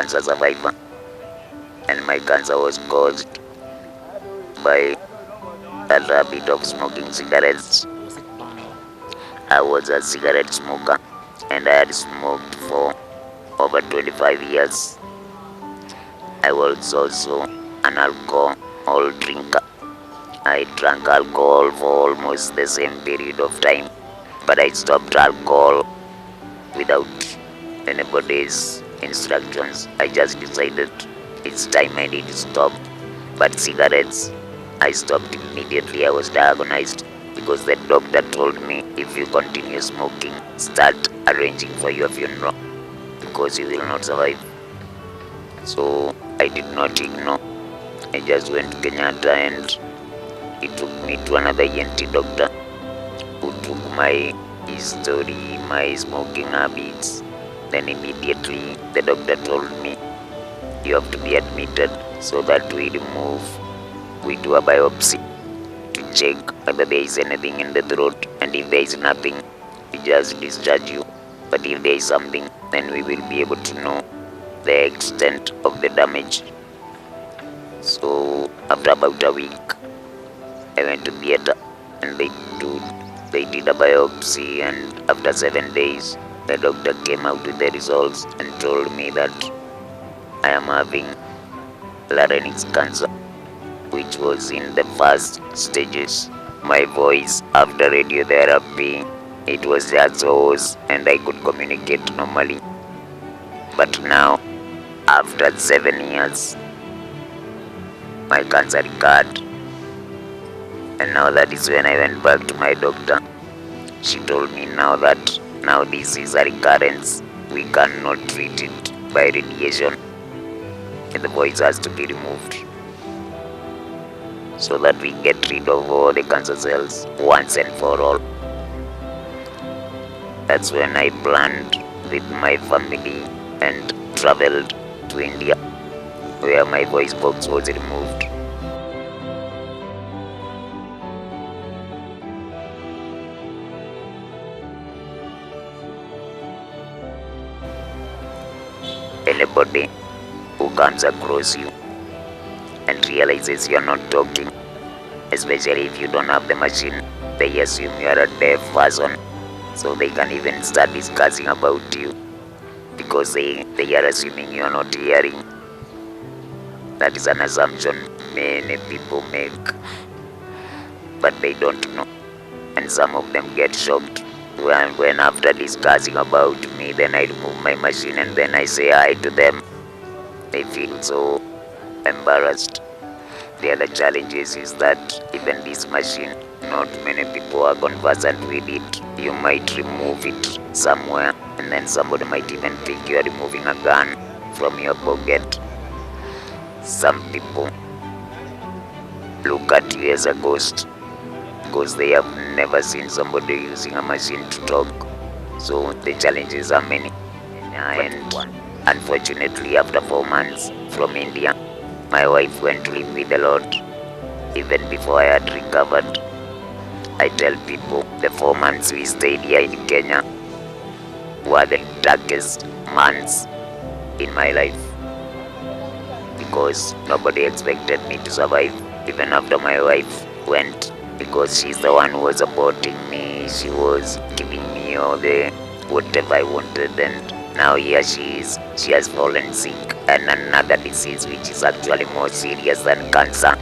cancer survivor, and my cancer was caused by a habit of smoking cigarettes. I was a cigarette smoker, and I had smoked for over 25 years. I was also an alcohol drinker. I drank alcohol for almost the same period of time, but I stopped alcohol without anybody's instructions. I just decided it's time I need to stop. But cigarettes, I stopped immediately. I was diagnosed because the doctor told me, if you continue smoking, start arranging for your funeral because you will not survive. So I did not ignore. I just went to Kenyatta, and he took me to another ENT doctor who took my history, my smoking habits. Then immediately the doctor told me, you have to be admitted so that we do a biopsy to check whether there is anything in the throat, and if there is nothing, we just discharge you. But if there is something, then we will be able to know the extent of the damage. So after about a week, I went to theatre, and they did a biopsy, and after 7 days, the doctor came out with the results and told me that I am having larynx cancer, which was in the first stages. My voice after radiotherapy, it was just hoarse, and I could communicate normally. But now, after 7 years, my cancer recurred. And now that is when I went back to my doctor. She told me now this is a recurrence. We cannot treat it by radiation. And the voice has to be removed so that we get rid of all the cancer cells once and for all. That's when I planned with my family and traveled to India, where my voice box was removed. Anybody who comes across you and realizes you're not talking, especially if you don't have the machine, they assume you are a deaf person, so they can even start discussing about you because they are assuming you are not hearing. That is an assumption many people make, but they don't know, and some of them get shocked when after discussing about me, then I remove my machine and then I say hi to them. They feel so embarrassed. The other challenges is that even this machine, not many people are conversant with it. You might remove it somewhere, and then somebody might even think you are removing a gun from your pocket. Some people look at you as a ghost because they have never seen somebody using a machine to talk. So the challenges are many. And unfortunately, after 4 months from India, my wife went to live with the Lord. Even before I had recovered, I tell people the 4 months we stayed here in Kenya were the darkest months in my life, because nobody expected me to survive even after my wife went, because she's the one who was supporting me. She was giving me all the whatever I wanted, and now here she is. She has fallen sick, and another disease which is actually more serious than cancer.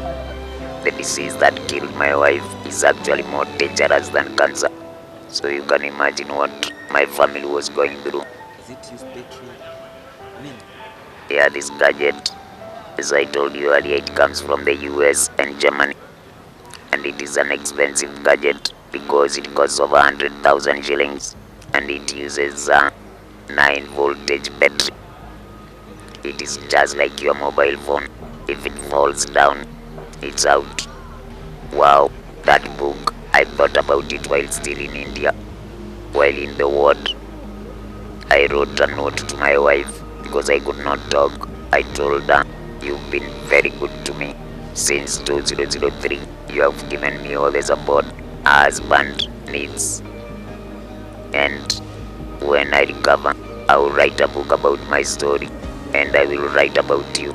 The disease that killed my wife is actually more dangerous than cancer. So you can imagine what my family was going through. Is it you speaking? Yeah, this gadget, as I told you earlier, it comes from the US and Germany. And it is an expensive gadget because it costs over 100,000 shillings, and it uses a 9 voltage battery. It is just like your mobile phone. If it falls down, it's out. Wow, that book, I thought about it while still in India. While in the ward, I wrote a note to my wife because I could not talk. I told her, you've been very good to me since 2003. You have given me all the support a husband needs. And when I recover, I will write a book about my story and I will write about you.